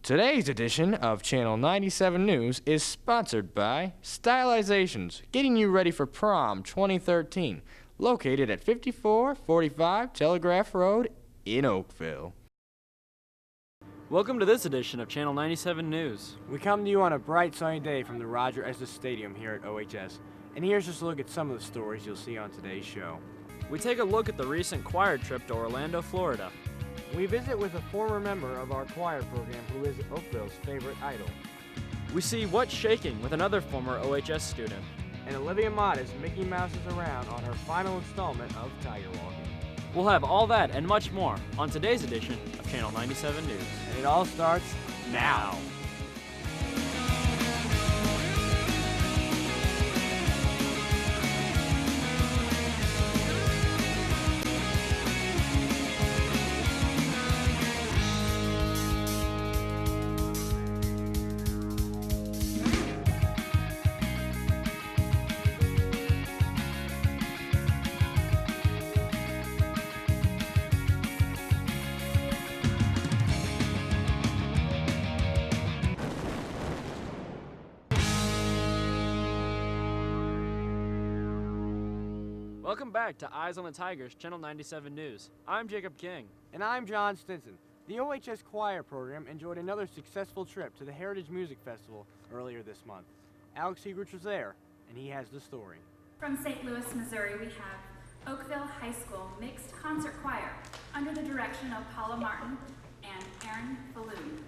Today's edition of Channel 97 News is sponsored by Stylizations, getting you ready for prom 2013, located at 5445 Telegraph Road in Oakville. Welcome to this edition of Channel 97 News. We come to you on a bright sunny day from the Roger Estes Stadium here at OHS, and here's just a look at some of the stories you'll see on today's show. We take a look at the recent choir trip to Orlando, Florida. We visit with a former member of our choir program who is Oakville's favorite idol. We see What's Shaking with another former OHS student. And Olivia Modis Mickey Mouses around on her final installment of Tiger Walking. We'll have all that and much more on today's edition of Channel 97 News. And it all starts now. Welcome back to Eyes on the Tigers, Channel 97 News. I'm Jacob King. And I'm John Stinson. The OHS choir program enjoyed another successful trip to the Heritage Music Festival earlier this month. Alex Hegrich was there, and he has the story. From St. Louis, Missouri, we have Oakville High School Mixed Concert Choir under the direction of Paula Martin and Aaron Falloon.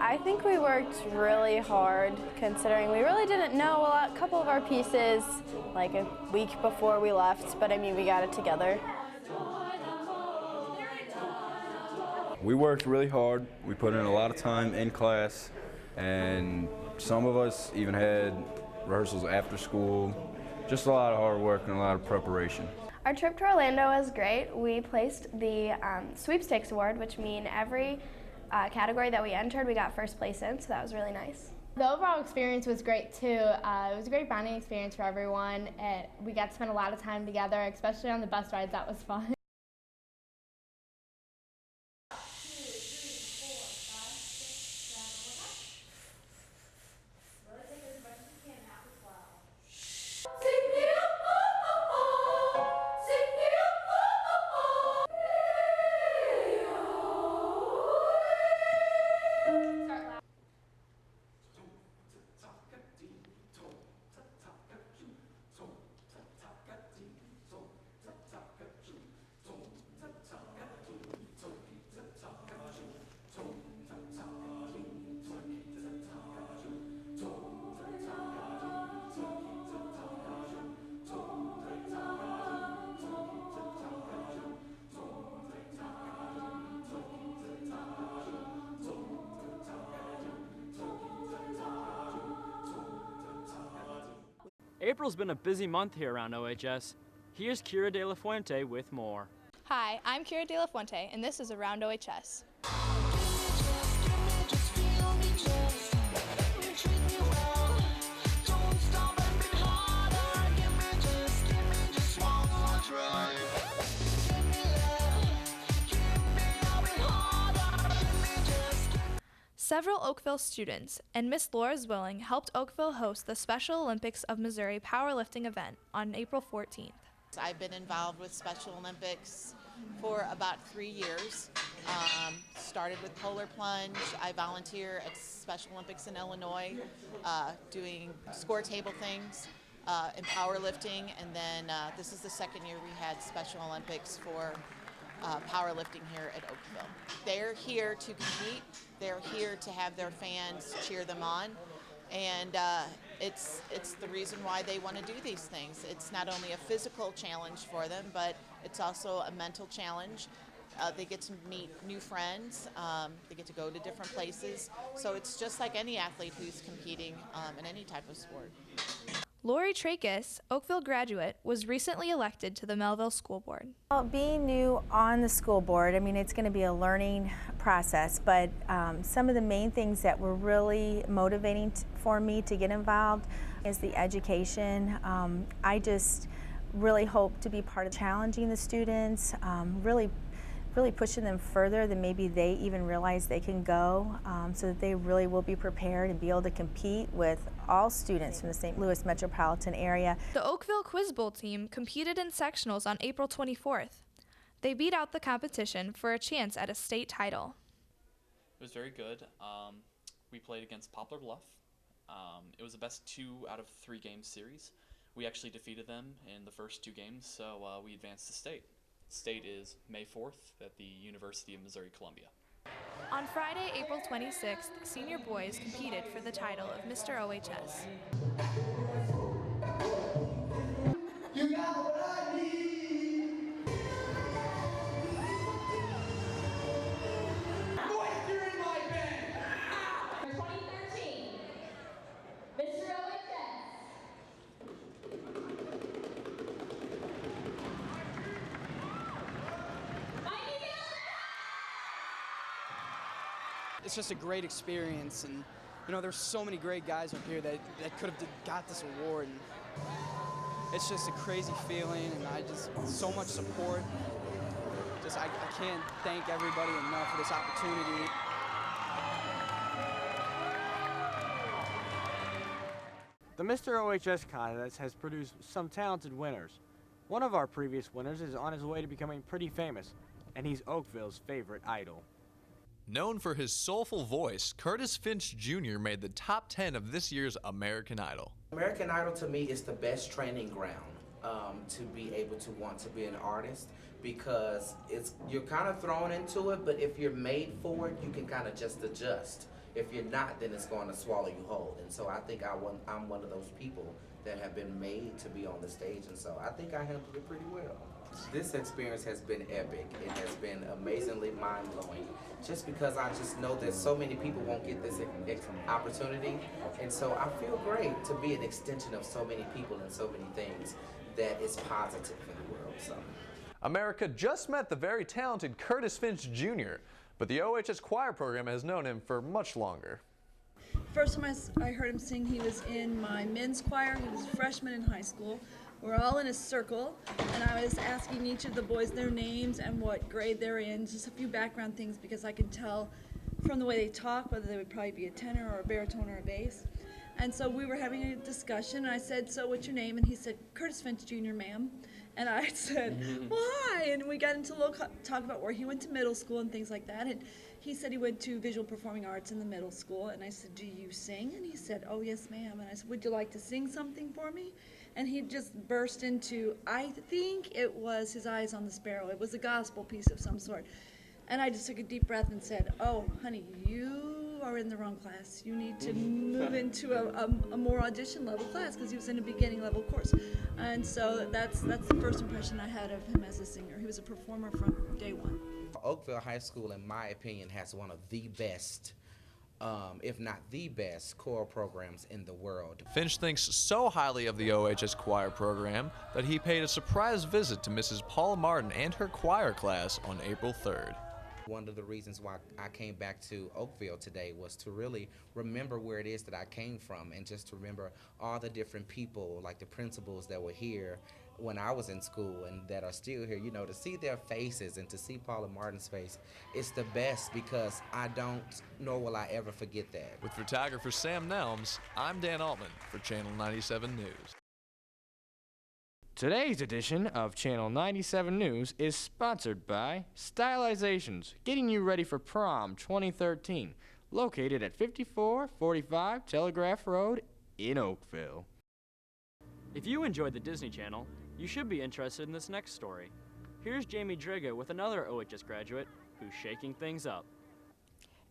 I think we worked really hard considering we really didn't know a couple of our pieces like a week before we left, but I mean we got it together. We worked really hard. We put in a lot of time in class, and some of us even had rehearsals after school. Just a lot of hard work and a lot of preparation. Our trip to Orlando was great. We placed the Sweepstakes Award, which means every category that we entered, we got first place in, so that was really nice. The overall experience was great too. It was a great bonding experience for everyone. We got to spend a lot of time together, especially on the bus rides. That was fun. April's been a busy month here around OHS. Here's Kira De La Fuente with more. Hi, I'm Kira De La Fuente, and this is Around OHS. Several Oakville students and Miss Laura Zwilling helped Oakville host the Special Olympics of Missouri powerlifting event on April 14th. I've been involved with Special Olympics for about 3 years. Started with polar plunge. I volunteer at Special Olympics in Illinois doing score table things and powerlifting, and then this is the second year we had Special Olympics for powerlifting here at Oakville. They're here to compete. They're here to have their fans cheer them on, and it's the reason why they want to do these things. It's not only a physical challenge for them, but it's also a mental challenge. They get to meet new friends. They get to go to different places. So it's just like any athlete who's competing in any type of sport. Lori Trachis, Oakville graduate, was recently elected to the Melville School Board. Well, being new on the school board, I mean, it's going to be a learning process, but some of the main things that were really motivating for me to get involved is the education. I just really hope to be part of challenging the students, really pushing them further than maybe they even realize they can go, so that they really will be prepared and be able to compete with all students from the St. Louis metropolitan area. The Oakville Quiz Bowl team competed in sectionals on April 24th. They beat out the competition for a chance at a state title. It was very good. We played against Poplar Bluff. It was the best 2 out of 3 game series. We actually defeated them in the first 2 games, so we advanced to state. State is May 4th at the University of Missouri-Columbia. On Friday, April 26th, senior boys competed for the title of Mr. OHS. You got what I need. Boys, you're in my band. For 2013, Mr. OHS. It's just a great experience, and you know, there's so many great guys up here that could have got this award, and it's just a crazy feeling, and so much support. I can't thank everybody enough for this opportunity. The Mr. OHS contest has produced some talented winners. One of our previous winners is on his way to becoming pretty famous, and he's Oakville's favorite idol. Known for his soulful voice, Curtis Finch Jr. made the top 10 of this year's American Idol. American Idol to me is the best training ground to be able to want to be an artist, because you're kind of thrown into it, but if you're made for it, you can kind of just adjust. If you're not, then it's going to swallow you whole. And so I think I'm one of those people that have been made to be on the stage, and so I think I handled it pretty well. This experience has been epic. It has been amazingly mind-blowing, just because I just know that so many people won't get this opportunity, and so I feel great to be an extension of so many people and so many things that is positive in the world. So. America just met the very talented Curtis Finch Jr., but the OHS choir program has known him for much longer. First time I heard him sing, he was in my men's choir. He was a freshman in high school. We're all in a circle, and I was asking each of the boys their names and what grade they're in, just a few background things, because I can tell from the way they talk whether they would probably be a tenor or a baritone or a bass. And so we were having a discussion, and I said, "So what's your name?" And he said, "Curtis Finch Jr., ma'am." And I said, "Well, hi." And we got into a little talk about where he went to middle school and things like that. And he said he went to visual performing arts in the middle school. And I said, "Do you sing?" And he said, "Oh, yes, ma'am." And I said, "Would you like to sing something for me?" And he just burst into, I think it was His Eyes on the Sparrow. It was a gospel piece of some sort. And I just took a deep breath and said, "Oh, honey, you are in the wrong class. You need to move into a more audition level class," because he was in a beginning level course. And so that's the first impression I had of him as a singer. He was a performer from day one. Oakville High School, in my opinion, has one of the best, if not the best, choral programs in the world. Finch thinks so highly of the OHS choir program that he paid a surprise visit to Mrs. Paula Martin and her choir class on April 3rd. One of the reasons why I came back to Oakville today was to really remember where it is that I came from, and just to remember all the different people, like the principals that were here when I was in school and that are still here. You know, to see their faces and to see Paula Martin's face, it's the best, because I don't, nor will I ever forget that. With photographer Sam Nelms, I'm Dan Altman for Channel 97 News. Today's edition of Channel 97 News is sponsored by Stylizations, getting you ready for prom 2013, located at 5445 Telegraph Road in Oakville. If you enjoyed the Disney Channel, you should be interested in this next story. Here's Jamie Driga with another OHS graduate who's shaking things up.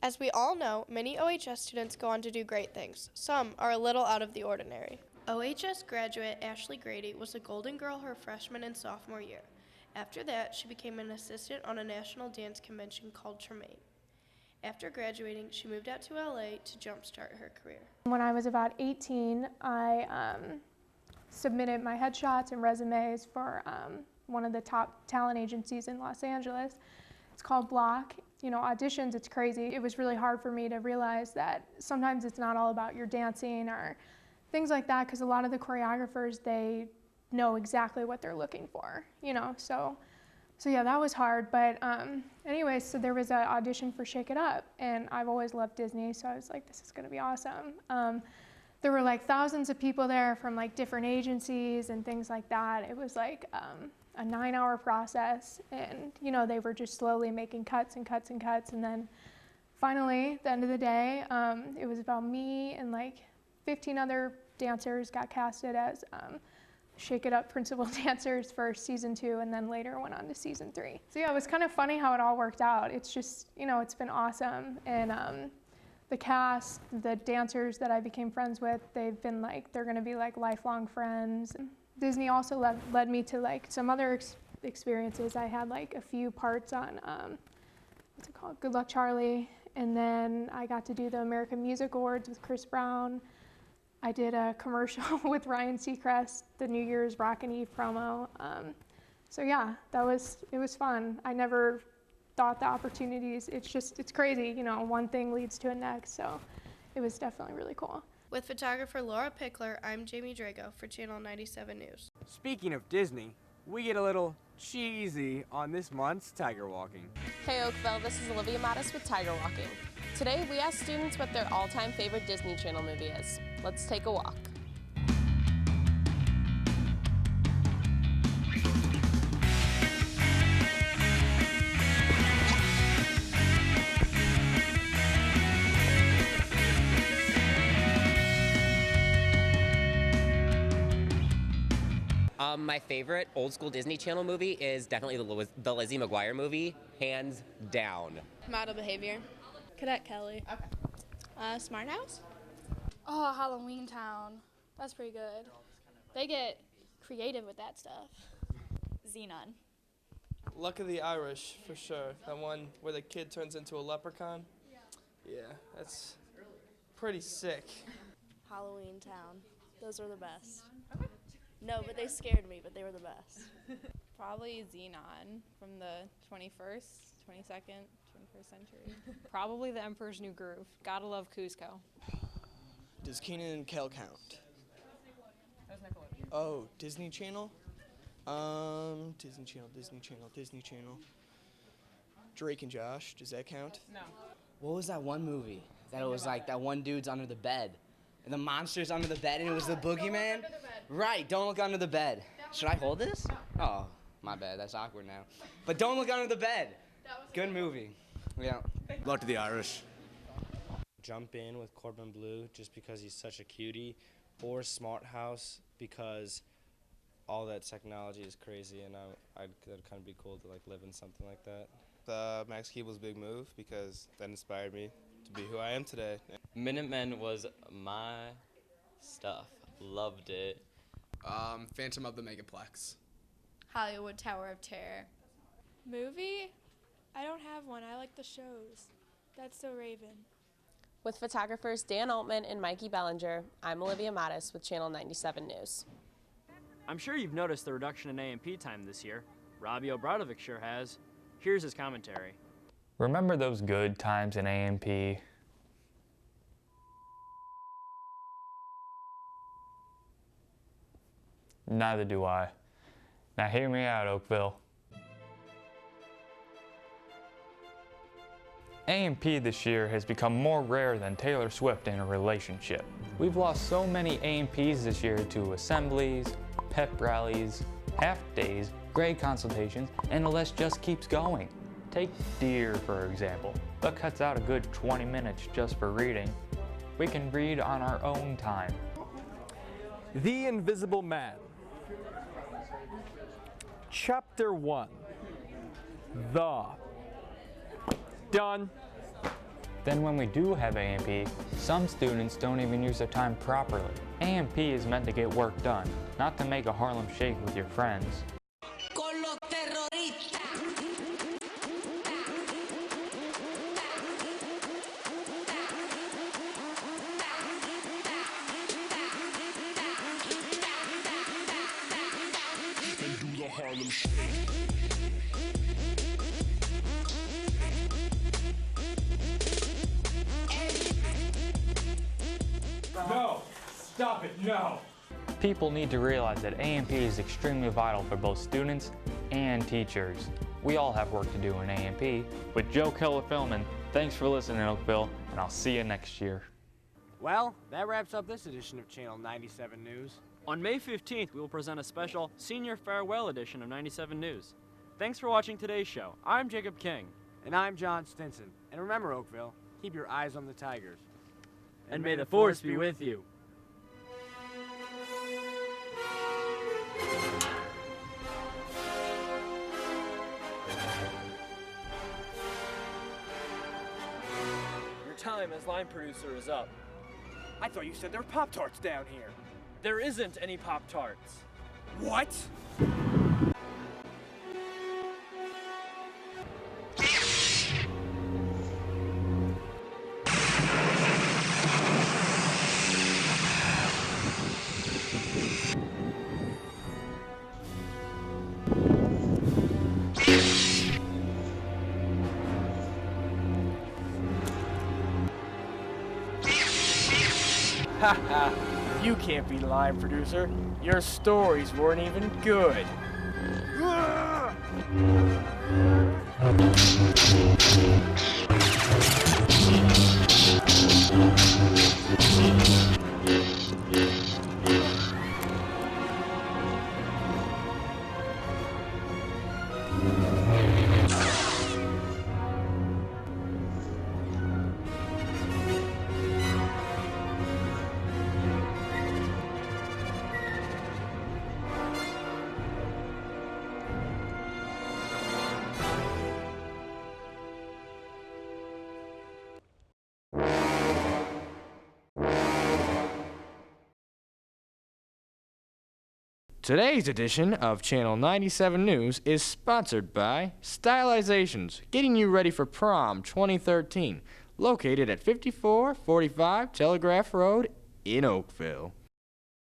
As we all know, many OHS students go on to do great things. Some are a little out of the ordinary. OHS graduate Ashley Grady was a Golden Girl her freshman and sophomore year. After that, she became an assistant on a national dance convention called Tremaine. After graduating, she moved out to LA to jumpstart her career. When I was about 18, I submitted my headshots and resumes for one of the top talent agencies in Los Angeles. It's called Block. You know, auditions, it's crazy. It was really hard for me to realize that sometimes it's not all about your dancing or things like that, because a lot of the choreographers, they know exactly what they're looking for, you know, so yeah, that was hard. But anyway, so there was an audition for Shake It Up, and I've always loved Disney, so I was like, this is gonna be awesome. There were like thousands of people there from like different agencies and things like that. It was like a 9-hour process, and you know, they were just slowly making cuts and cuts and cuts, and then finally, at the end of the day, it was about me and like 15 other dancers got casted as Shake It Up principal dancers for season 2, and then later went on to season 3. So yeah, it was kind of funny how it all worked out. It's just, you know, it's been awesome. And the cast, the dancers that I became friends with, they've been like, they're gonna be like lifelong friends. Disney also led me to like some other experiences. I had like a few parts on, what's it called, Good Luck Charlie. And then I got to do the American Music Awards with Chris Brown. I did a commercial with Ryan Seacrest, the New Year's Rockin' Eve promo. So yeah, it was fun. I never thought the opportunities, it's crazy, you know, one thing leads to a next, so it was definitely really cool. With photographer Laura Pickler, I'm Jamie Drago for Channel 97 News. Speaking of Disney, we get a little cheesy on this month's Tiger Walking. Hey Oakville, this is Olivia Mattis with Tiger Walking. Today we asked students what their all-time favorite Disney Channel movie is. Let's take a walk. My favorite old school Disney Channel movie is definitely the Lizzie McGuire movie, hands down. Model Behavior. Cadet Kelly. Okay. Smart House. Oh, Halloween Town. That's pretty good. They get creative with that stuff. Xenon. Luck of the Irish, for sure. That one where the kid turns into a leprechaun. Yeah, that's pretty sick. Halloween Town. Those were the best. No, but they scared me, but they were the best. Probably Xenon from the 22nd century. Probably The Emperor's New Groove. Gotta love Cusco. Does Kenan and Kel count? Oh, Disney Channel? Disney Channel. Drake and Josh, does that count? No. What was that one movie that it was like that one dude's under the bed? And the monster's under the bed, and it was the boogeyman? Right, Don't Look Under the Bed. Should I hold this? Oh, my bad, that's awkward now. But Don't Look Under the Bed. Good movie. Yeah. Luck to the Irish. Jump In with Corbin Bleu just because he's such a cutie, or Smart House because all that technology is crazy, and that'd kind of be cool to like live in something like that. The Max Keeble's Big Move because that inspired me to be who I am today. Minutemen was my stuff. Loved it. Phantom of the Megaplex. Hollywood Tower of Terror. Movie? I don't have one. I like the shows. That's So Raven. With photographers Dan Altman and Mikey Bellinger, I'm Olivia Mattis with Channel 97 News. I'm sure you've noticed the reduction in A&P time this year. Robbie Obradovic sure has. Here's his commentary. Remember those good times in A&P? Neither do I. Now hear me out, Oakville. A&P this year has become more rare than Taylor Swift in a relationship. We've lost so many A&Ps this year to assemblies, pep rallies, half days, grade consultations, and the list just keeps going. Take Deer, for example. That cuts out a good 20 minutes just for reading. We can read on our own time. The Invisible Man. Chapter 1. Done. Then when we do have A&P, some students don't even use their time properly. A&P is meant to get work done, not to make a Harlem Shake with your friends. Stop it, no! People need to realize that A&P is extremely vital for both students and teachers. We all have work to do in A&P. With Joe Keller filming, thanks for listening, Oakville, and I'll see you next year. Well, that wraps up this edition of Channel 97 News. On May 15th, we will present a special Senior Farewell edition of 97 News. Thanks for watching today's show. I'm Jacob King. And I'm John Stinson. And remember, Oakville, keep your eyes on the Tigers. And may the Force be with you. Your time as line producer is up. I thought you said there were Pop-Tarts down here. There isn't any Pop-Tarts. What? Haha, you can't be line producer. Your stories weren't even good. Today's edition of Channel 97 News is sponsored by Stylizations, getting you ready for prom 2013, located at 5445 Telegraph Road in Oakville.